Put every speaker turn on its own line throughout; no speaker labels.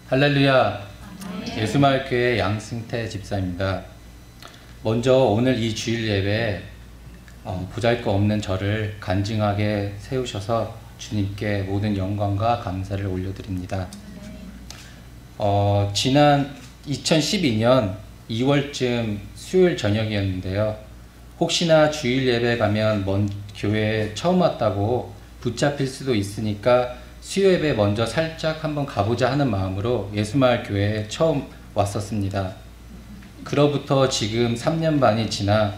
할렐루야. 예수마을교회 양승태 집사입니다. 먼저 오늘 이 주일 예배에 보잘것없는 저를 간증하게 세우셔서 주님께 모든 영광과 감사를 올려드립니다. 지난 2012년 2월쯤 수요일 저녁이었는데요. 혹시나 주일 예배 가면 먼 교회에 처음 왔다고 붙잡힐 수도 있으니까 수요 예배 먼저 살짝 한번 가보자 하는 마음으로 예수마을 교회에 처음 왔었습니다. 그로부터 지금 3년 반이 지나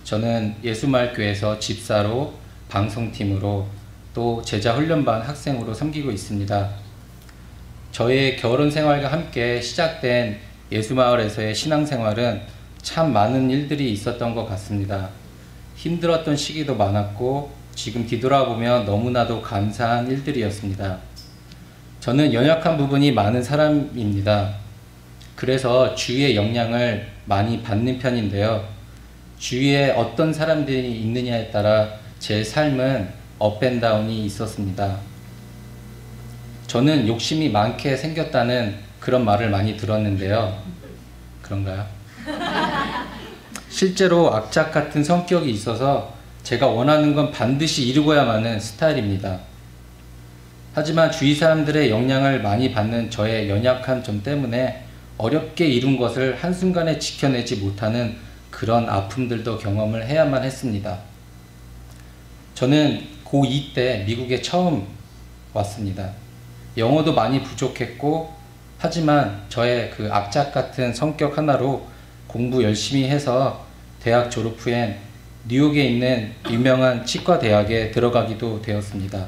저는 예수마을 교회에서 집사로, 방송팀으로, 또 제자 훈련반 학생으로 섬기고 있습니다. 저의 결혼 생활과 함께 시작된 예수마을에서의 신앙생활은 참 많은 일들이 있었던 것 같습니다. 힘들었던 시기도 많았고 지금 뒤돌아보면 너무나도 감사한 일들이었습니다. 저는 연약한 부분이 많은 사람입니다. 그래서 주위의 영향을 많이 받는 편인데요. 주위에 어떤 사람들이 있느냐에 따라 제 삶은 업앤다운이 있었습니다. 저는 욕심이 많게 생겼다는 그런 말을 많이 들었는데요. 그런가요? 실제로 악착 같은 성격이 있어서 제가 원하는 건 반드시 이루고야만 하는 스타일입니다. 하지만 주위 사람들의 영향을 많이 받는 저의 연약한 점 때문에 어렵게 이룬 것을 한순간에 지켜내지 못하는 그런 아픔들도 경험을 해야만 했습니다. 저는 고2 때 미국에 처음 왔습니다. 영어도 많이 부족했고 하지만 저의 그 악착 같은 성격 하나로 공부 열심히 해서 대학 졸업 후엔 뉴욕에 있는 유명한 치과 대학에 들어가기도 되었습니다.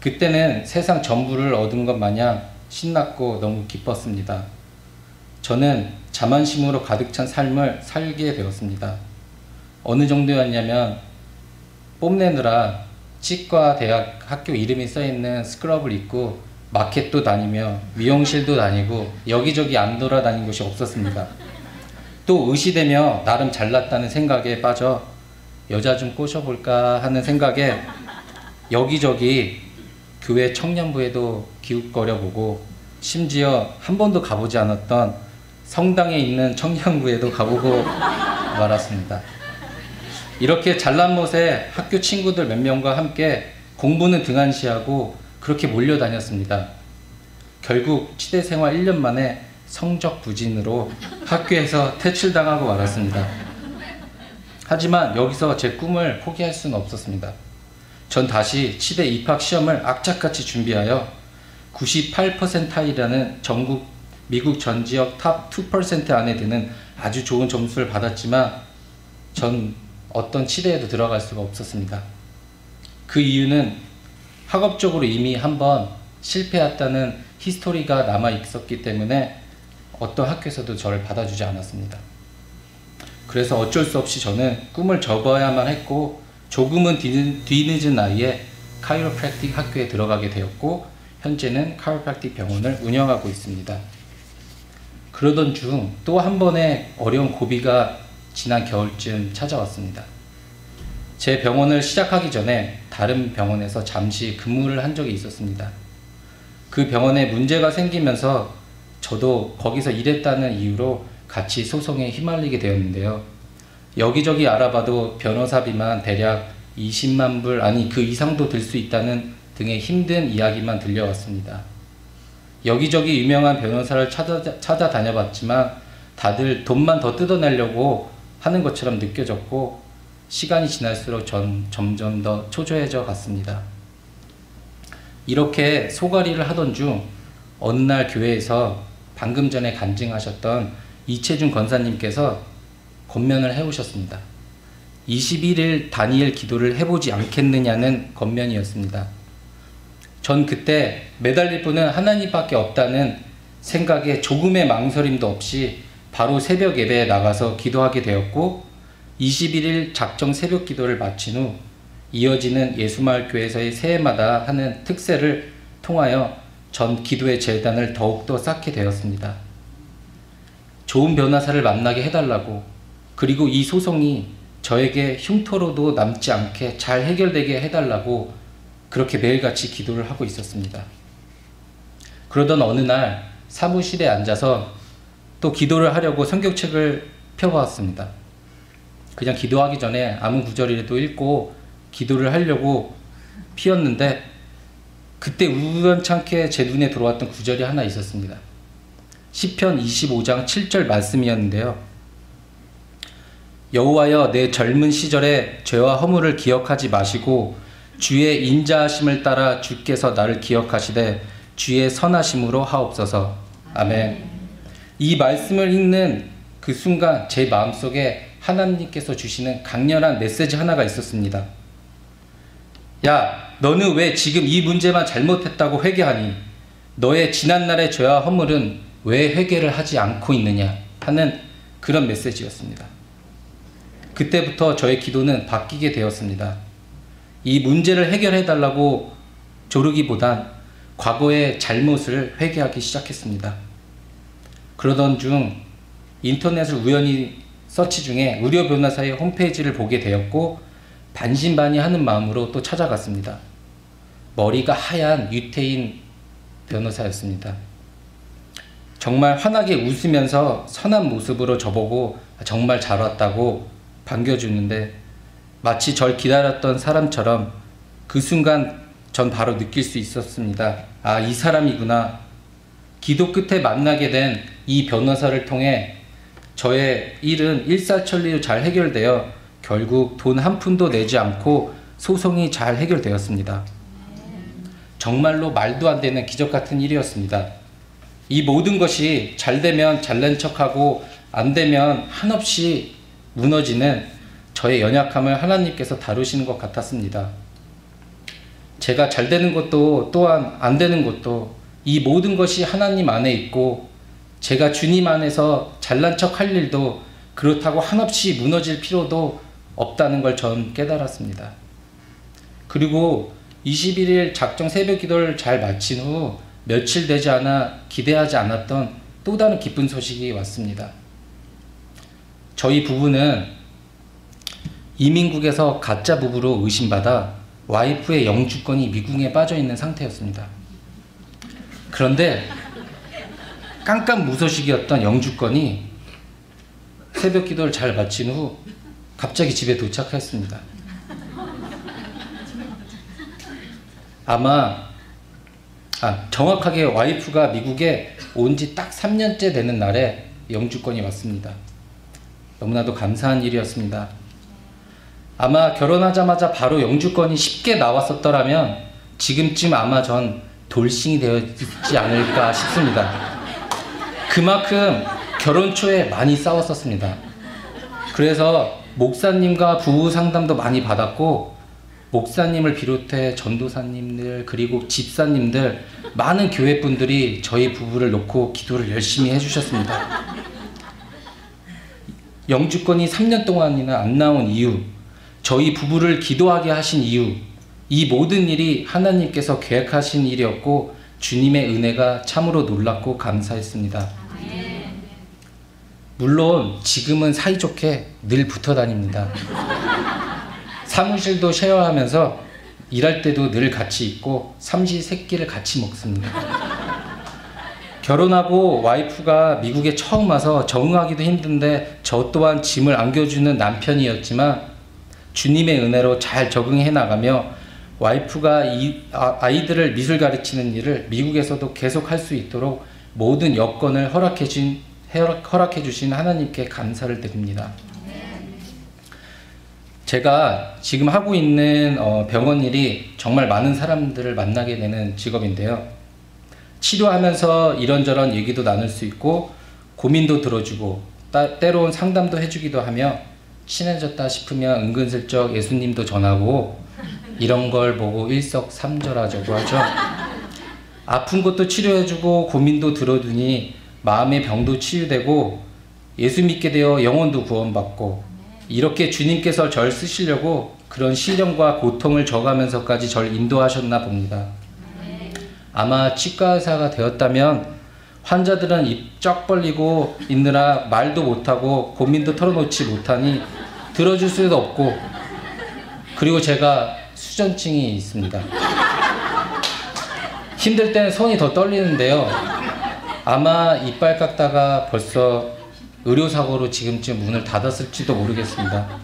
그때는 세상 전부를 얻은 것 마냥 신났고 너무 기뻤습니다. 저는 자만심으로 가득 찬 삶을 살게 되었습니다. 어느 정도였냐면 뽐내느라 치과 대학 학교 이름이 써있는 스크럽을 입고 마켓도 다니며 미용실도 다니고 여기저기 안 돌아다닌 곳이 없었습니다. 또 의시되며 나름 잘났다는 생각에 빠져 여자 좀 꼬셔볼까 하는 생각에 여기저기 교회 청년부에도 기웃거려보고 심지어 한 번도 가보지 않았던 성당에 있는 청년부에도 가보고 말았습니다. 이렇게 잘난 못에 학교 친구들 몇 명과 함께 공부는 등한시하고 그렇게 몰려다녔습니다. 결국 치대 생활 1년 만에 성적 부진으로 학교에서 퇴출당하고 말았습니다. 하지만 여기서 제 꿈을 포기할 수는 없었습니다. 전 다시 치대 입학 시험을 악착같이 준비하여 98%이라는 전국 미국 전 지역 탑 2% 안에 드는 아주 좋은 점수를 받았지만 전 어떤 치대에도 들어갈 수가 없었습니다. 그 이유는 학업적으로 이미 한번 실패했다는 히스토리가 남아 있었기 때문에 어떤 학교에서도 저를 받아주지 않았습니다. 그래서 어쩔 수 없이 저는 꿈을 접어야만 했고 조금은 뒤늦은 나이에 카이로프랙틱 학교에 들어가게 되었고 현재는 카이로프랙틱 병원을 운영하고 있습니다. 그러던 중 또 한 번의 어려운 고비가 지난 겨울쯤 찾아왔습니다. 제 병원을 시작하기 전에 다른 병원에서 잠시 근무를 한 적이 있었습니다. 그 병원에 문제가 생기면서 저도 거기서 일했다는 이유로 같이 소송에 휘말리게 되었는데요. 여기저기 알아봐도 변호사비만 대략 20만 불 아니 그 이상도 들 수 있다는 등의 힘든 이야기만 들려왔습니다. 여기저기 유명한 변호사를 찾아다녀봤지만 다들 돈만 더 뜯어내려고 하는 것처럼 느껴졌고 시간이 지날수록 전 점점 더 초조해져 갔습니다. 이렇게 소가리를 하던 중 어느 날 교회에서 방금 전에 간증하셨던 이채준 권사님께서 권면을 해오셨습니다. 21일 다니엘 기도를 해보지 않겠느냐는 권면이었습니다. 전 그때 매달릴 분은 하나님밖에 없다는 생각에 조금의 망설임도 없이 바로 새벽 예배에 나가서 기도하게 되었고 21일 작정 새벽 기도를 마친 후 이어지는 예수마을 교회에서의 새해마다 하는 특세를 통하여 전 기도의 재단을 더욱더 쌓게 되었습니다. 좋은 변호사를 만나게 해달라고 그리고 이 소송이 저에게 흉터로도 남지 않게 잘 해결되게 해달라고 그렇게 매일같이 기도를 하고 있었습니다. 그러던 어느 날 사무실에 앉아서 또 기도를 하려고 성경책을 펴보았습니다. 그냥 기도하기 전에 아무 구절이라도 읽고 기도를 하려고 피었는데 그때 우연찮게 제 눈에 들어왔던 구절이 하나 있었습니다. 시편 25장 7절 말씀이었는데요. 여호와여, 내 젊은 시절에 죄와 허물을 기억하지 마시고 주의 인자하심을 따라 주께서 나를 기억하시되 주의 선하심으로 하옵소서. 아멘. 이 말씀을 읽는 그 순간 제 마음속에 하나님께서 주시는 강렬한 메시지 하나가 있었습니다. 야, 너는 왜 지금 이 문제만 잘못했다고 회개하니? 너의 지난날의 죄와 허물은 왜 회개를 하지 않고 있느냐? 하는 그런 메시지였습니다. 그때부터 저의 기도는 바뀌게 되었습니다. 이 문제를 해결해달라고 조르기보단 과거의 잘못을 회개하기 시작했습니다. 그러던 중 인터넷을 우연히 서치 중에 의료 변호사의 홈페이지를 보게 되었고 반신반의하는 마음으로 또 찾아갔습니다. 머리가 하얀 유태인 변호사였습니다. 정말 환하게 웃으면서 선한 모습으로 저보고 정말 잘 왔다고 반겨주는데 마치 절 기다렸던 사람처럼 그 순간 전 바로 느낄 수 있었습니다. 아, 이 사람이구나. 기도 끝에 만나게 된 이 변호사를 통해 저의 일은 일사천리로 잘 해결되어 결국 돈 한 푼도 내지 않고 소송이 잘 해결되었습니다. 정말로 말도 안 되는 기적 같은 일이었습니다. 이 모든 것이 잘 되면 잘난 척하고 안 되면 한없이 무너지는 저의 연약함을 하나님께서 다루시는 것 같았습니다. 제가 잘 되는 것도 또한 안 되는 것도 이 모든 것이 하나님 안에 있고 제가 주님 안에서 잘난 척 할 일도 그렇다고 한없이 무너질 필요도 없다는 걸 전 깨달았습니다. 그리고 21일 작정 새벽 기도를 잘 마친 후 며칠 되지 않아 기대하지 않았던 또 다른 기쁜 소식이 왔습니다. 저희 부부는 이민국에서 가짜 부부로 의심받아 와이프의 영주권이 미국에 빠져 있는 상태였습니다. 그런데 깜깜무소식이었던 영주권이 새벽 기도를 잘 마친 후 갑자기 집에 도착했습니다. 정확하게 와이프가 미국에 온 지 딱 3년째 되는 날에 영주권이 왔습니다. 너무나도 감사한 일이었습니다. 아마 결혼하자마자 바로 영주권이 쉽게 나왔었더라면 지금쯤 아마 전 돌싱이 되었지 않을까 싶습니다. 그만큼 결혼 초에 많이 싸웠었습니다. 그래서 목사님과 부부 상담도 많이 받았고 목사님을 비롯해 전도사님들 그리고 집사님들 많은 교회분들이 저희 부부를 놓고 기도를 열심히 해주셨습니다. 영주권이 3년 동안이나 안 나온 이유, 저희 부부를 기도하게 하신 이유, 이 모든 일이 하나님께서 계획하신 일이었고 주님의 은혜가 참으로 놀랍고 감사했습니다. 물론 지금은 사이좋게 늘 붙어 다닙니다. 사무실도 쉐어하면서 일할 때도 늘 같이 있고 삼시세끼를 같이 먹습니다. 결혼하고 와이프가 미국에 처음 와서 적응하기도 힘든데 저 또한 짐을 안겨주는 남편이었지만 주님의 은혜로 잘 적응해 나가며 와이프가 아이들을 미술 가르치는 일을 미국에서도 계속 할 수 있도록 모든 여건을 허락해 주신 하나님께 감사를 드립니다. 제가 지금 하고 있는 병원 일이 정말 많은 사람들을 만나게 되는 직업인데요. 치료하면서 이런저런 얘기도 나눌 수 있고 고민도 들어주고 때론 상담도 해주기도 하며 친해졌다 싶으면 은근슬쩍 예수님도 전하고 이런 걸 보고 일석삼조라고 하죠. 아픈 것도 치료해주고 고민도 들어주니 마음의 병도 치유되고 예수 믿게 되어 영혼도 구원받고 이렇게 주님께서 절 쓰시려고 그런 시련과 고통을 져가면서까지 절 인도하셨나 봅니다. 아마 치과 의사가 되었다면 환자들은 입 쩍 벌리고 있느라 말도 못하고 고민도 털어놓지 못하니 들어줄 수도 없고 그리고 제가 수전증이 있습니다. 힘들 때는 손이 더 떨리는데요. 아마 이빨 깎다가 벌써 의료사고로 지금쯤 문을 닫았을지도 모르겠습니다.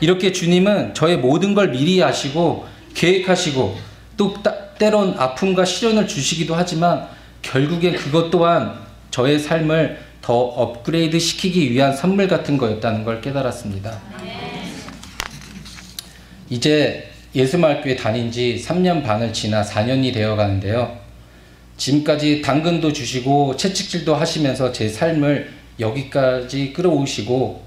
이렇게 주님은 저의 모든 걸 미리 아시고 계획하시고 또 때론 아픔과 시련을 주시기도 하지만 결국에 그것 또한 저의 삶을 더 업그레이드 시키기 위한 선물 같은 거였다는 걸 깨달았습니다. 이제 예수마을교회 다닌 지 3년 반을 지나 4년이 되어 가는데요. 지금까지 당근도 주시고 채찍질도 하시면서 제 삶을 여기까지 끌어오시고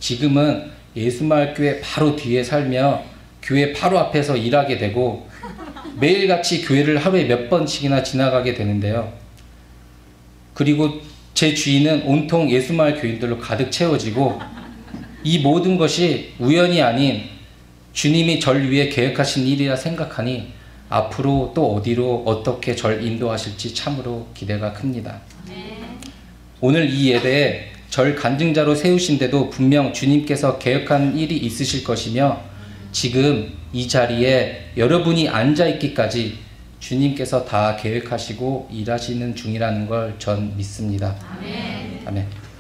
지금은 예수마을교회 바로 뒤에 살며 교회 바로 앞에서 일하게 되고 매일같이 교회를 하루에 몇 번씩이나 지나가게 되는데요. 그리고 제 주위는 온통 예수마을 교인들로 가득 채워지고 이 모든 것이 우연이 아닌 주님이 절 위해 계획하신 일이라 생각하니 앞으로 또 어디로 어떻게 절 인도하실지 참으로 기대가 큽니다. 오늘 이 예배에 절 간증자로 세우신데도 분명 주님께서 계획한 일이 있으실 것이며 지금 이 자리에 여러분이 앉아있기까지 주님께서 다 계획하시고 일하시는 중이라는 걸 전 믿습니다. 아멘. 아멘.